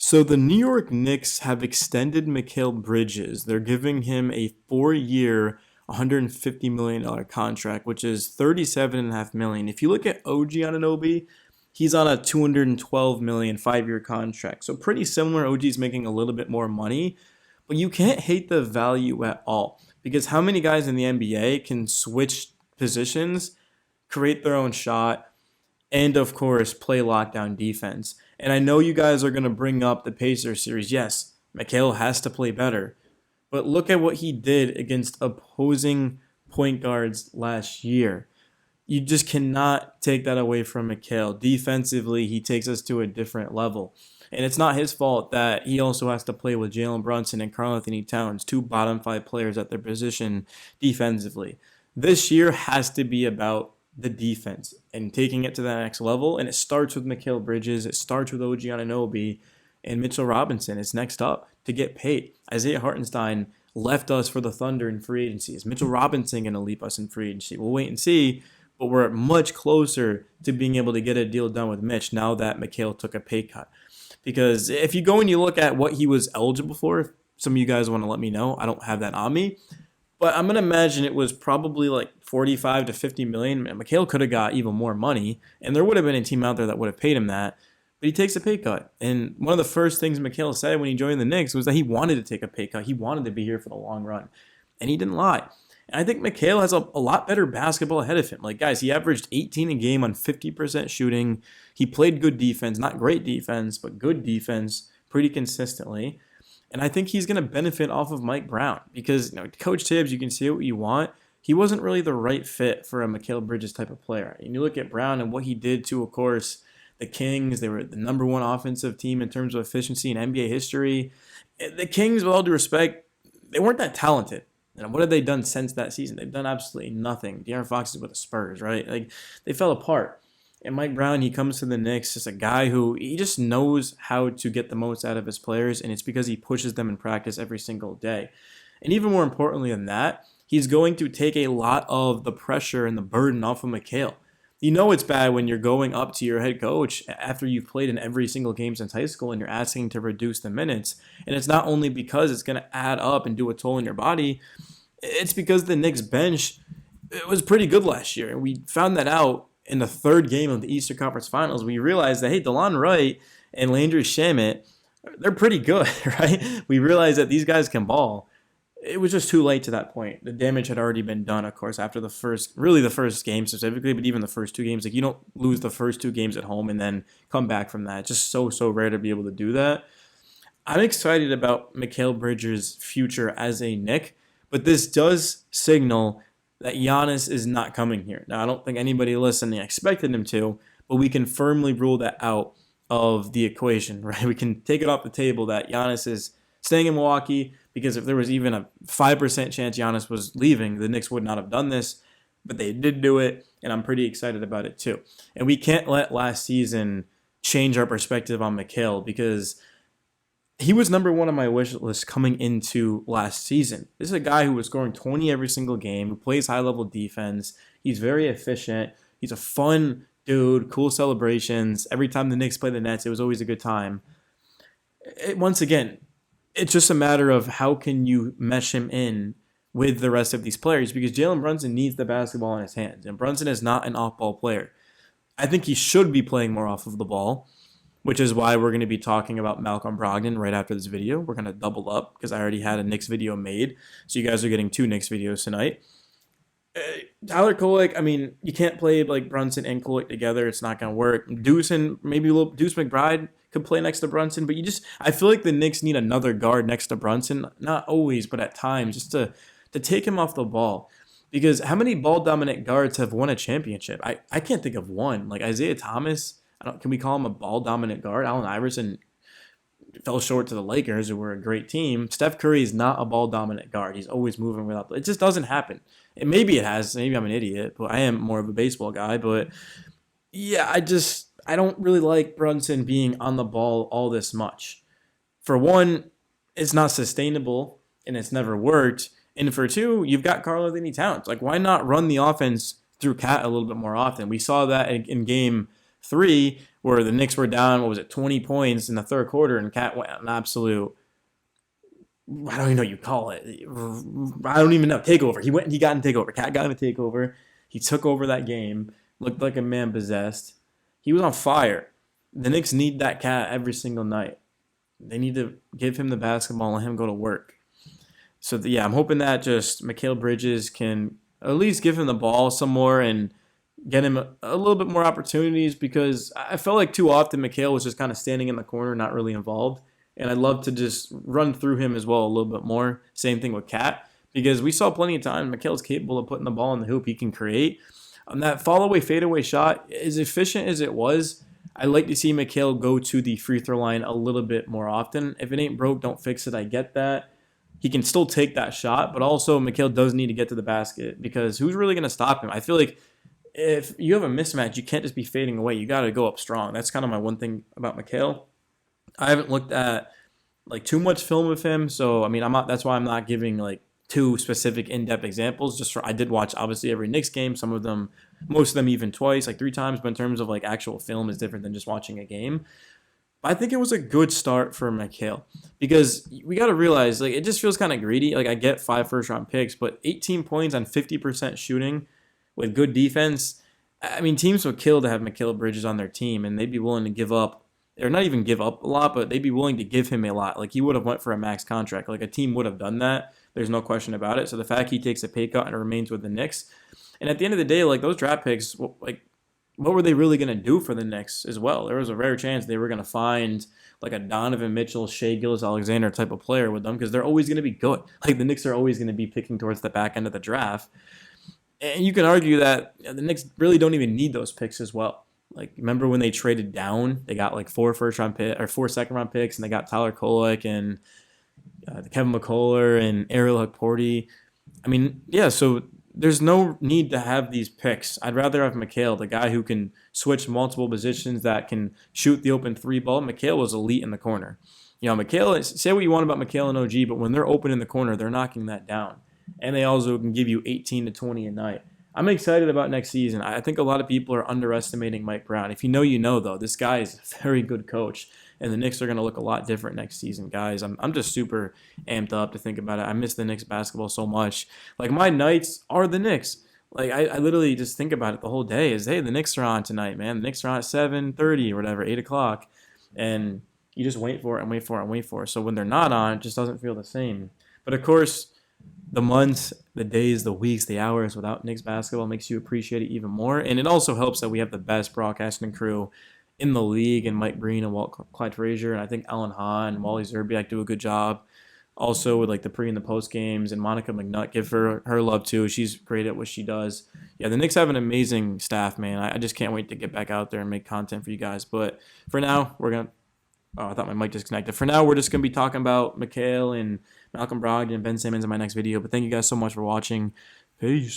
So the New York Knicks have extended Mikal Bridges. They're giving him a 4-year, $150 million contract, which is $37.5 million. If you look at OG Anunoby, he's on a $212 million 5-year contract. So pretty similar. OG's making a little bit more money, but you can't hate the value at all because how many guys in the NBA can switch positions, create their own shot, and of course play lockdown defense. And I know you guys are going to bring up the Pacers series. Yes, Mikal has to play better. But look at what he did against opposing point guards last year. You just cannot take that away from Mikal. Defensively, he takes us to a different level. And it's not his fault that he also has to play with Jalen Brunson and Karl-Anthony Towns, two bottom five players at their position defensively. This year has to be about the defense and taking it to the next level. And it starts with Mikal Bridges. It starts with OG Anunoby, and Mitchell Robinson is next up to get paid. Isaiah Hartenstein left us for the Thunder in free agency. Is Mitchell Robinson going to leave us in free agency? We'll wait and see, but we're much closer to being able to get a deal done with Mitch now that Mikal took a pay cut. Because if you go and you look at what he was eligible for, if some of you guys want to let me know, I don't have that on me, but I'm going to imagine it was probably like 45 to 50 million. And Mikal could have got even more money, and there would have been a team out there that would have paid him that. But he takes a pay cut. And one of the first things Mikal said when he joined the Knicks was that he wanted to take a pay cut. He wanted to be here for the long run. And he didn't lie. And I think Mikal has a lot better basketball ahead of him. Like, guys, he averaged 18 a game on 50% shooting. He played good defense, not great defense, but good defense pretty consistently. And I think he's going to benefit off of Mike Brown because, Coach Tibbs, you can say what you want. He wasn't really the right fit for a Mikal Bridges type of player. And you look at Brown and what he did to, of course, the Kings. They were the number one offensive team in terms of efficiency in NBA history. The Kings, with all due respect, they weren't that talented. And what have they done since that season? They've done absolutely nothing. De'Aaron Fox is with the Spurs, right? Like, they fell apart. And Mike Brown, he comes to the Knicks, just a guy who he just knows how to get the most out of his players, and it's because he pushes them in practice every single day. And even more importantly than that, he's going to take a lot of the pressure and the burden off of Mikal. You know it's bad when you're going up to your head coach after you've played in every single game since high school and you're asking to reduce the minutes. And it's not only because it's going to add up and do a toll on your body, it's because the Knicks bench was pretty good last year. And we found that out in the third game of the Eastern Conference Finals. We realized that, hey, DeLon Wright and Landry Shamet, they're pretty good, right? We realized that these guys can ball. It was just too late to that point. The damage had already been done, of course, after the first game specifically, but even the first two games. Like, you don't lose the first two games at home and then come back from that. It's just so rare to be able to do that. I'm excited about Mikal Bridges' future as a Knick, but this does signal that Giannis is not coming here. Now, I don't think anybody listening expected him to, but we can firmly rule that out of the equation, right? We can take it off the table that Giannis is staying in Milwaukee, because if there was even a 5% chance Giannis was leaving, the Knicks would not have done this, but they did do it, and I'm pretty excited about it too. And we can't let last season change our perspective on Mikal, because he was number one on my wish list coming into last season. This is a guy who was scoring 20 every single game, who plays high-level defense. He's very efficient. He's a fun dude, cool celebrations. Every time the Knicks play the Nets, it was always a good time. Once again, it's just a matter of how can you mesh him in with the rest of these players, because Jalen Brunson needs the basketball in his hands, and Brunson is not an off-ball player. I think he should be playing more off of the ball, which is why we're going to be talking about Malcolm Brogdon right after this video. We're going to double up because I already had a Knicks video made. So you guys are getting two Knicks videos tonight. Tyler Kolek, I mean, you can't play like Brunson and Kolek together. It's not going to work. Deuce and maybe Deuce McBride could play next to Brunson, but I feel like the Knicks need another guard next to Brunson. Not always, but at times, just to take him off the ball. Because how many ball-dominant guards have won a championship? I can't think of one. Like Isaiah Thomas, can we call him a ball-dominant guard? Allen Iverson fell short to the Lakers, who were a great team. Steph Curry is not a ball-dominant guard. He's always moving without. It just doesn't happen. And maybe it has. Maybe I'm an idiot, but I am more of a baseball guy. But yeah, I don't really like Brunson being on the ball all this much. For one, it's not sustainable, and it's never worked. And for two, you've got Karl-Anthony Towns. Like, why not run the offense through Cat a little bit more often? We saw that in game 3 where the Knicks were down, what was it, 20 points in the third quarter, and Cat went an absolute, I don't even know what you call it. I don't even know. Takeover. He got in takeover. Cat got in a takeover. He took over that game. Looked like a man possessed. He was on fire. The Knicks need that Cat every single night. They need to give him the basketball and let him go to work. So yeah, I'm hoping that just Mikal Bridges can at least give him the ball some more and get him a little bit more opportunities, because I felt like too often Mikal was just kind of standing in the corner, not really involved. And I'd love to just run through him as well a little bit more. Same thing with Cat, because we saw plenty of times Mikal's capable of putting the ball in the hoop. He can create. On that fall-away, fadeaway shot, as efficient as it was, I'd like to see Mikal go to the free throw line a little bit more often. If it ain't broke, don't fix it. I get that. He can still take that shot, but also Mikal does need to get to the basket, because who's really going to stop him? I feel like if you have a mismatch, you can't just be fading away. You got to go up strong. That's kind of my one thing about Mikal. I haven't looked at like too much film of him, so I mean, I'm not. That's why I'm not giving like two specific in-depth examples. I did watch obviously every Knicks game. Some of them, most of them even twice, like 3 times. But in terms of like actual film, is different than just watching a game. But I think it was a good start for Mikal, because we got to realize like it just feels kind of greedy. Like I get 5 first-round picks, but 18 points on 50% shooting with good defense. I mean, teams would kill to have Mikal Bridges on their team, and they'd be willing to give up, or not even give up a lot, but they'd be willing to give him a lot. Like he would have went for a max contract. Like a team would have done that. There's no question about it. So the fact he takes a pay cut and remains with the Knicks, and at the end of the day, like those draft picks, like what were they really going to do for the Knicks as well? There was a rare chance they were going to find like a Donovan Mitchell, Shea Gilgeous-Alexander type of player with them, because they're always going to be good. Like the Knicks are always going to be picking towards the back end of the draft. And you can argue that the Knicks really don't even need those picks as well. Like, remember when they traded down? They got like 4 first-round pick or 4 second-round picks, and they got Tyler Kolek and Kevin McCullough and Ariel Hukporti. I mean, yeah. So there's no need to have these picks. I'd rather have Mikal, the guy who can switch multiple positions, that can shoot the open 3 ball. Mikal was elite in the corner. You know, Mikal. Say what you want about Mikal and OG, but when they're open in the corner, they're knocking that down. And they also can give you 18 to 20 a night. I'm excited about next season. I think a lot of people are underestimating Mike Brown. If you know, you know, though. This guy is a very good coach, and the Knicks are going to look a lot different next season, guys. I'm just super amped up to think about it. I miss the Knicks basketball so much. Like, my nights are the Knicks. Like, I literally just think about it the whole day is, hey, the Knicks are on tonight, man. The Knicks are on at 7:30 or whatever, 8 o'clock. And you just wait for it and wait for it and wait for it. So when they're not on, it just doesn't feel the same. But, of course, the months, the days, the weeks, the hours without Knicks basketball makes you appreciate it even more. And it also helps that we have the best broadcasting crew in the league, and Mike Breen and Clyde Frazier, and I think Alan Hahn and Wally Zerbiak do a good job. Also with like the pre and the post games, and Monica McNutt, give her love too. She's great at what she does. Yeah, the Knicks have an amazing staff, man. I just can't wait to get back out there and make content for you guys. But for now, we're going to oh, I thought my mic disconnected. For now, we're just going to be talking about Mikal and Malcolm Brogdon and Ben Simmons in my next video. But thank you guys so much for watching. Peace.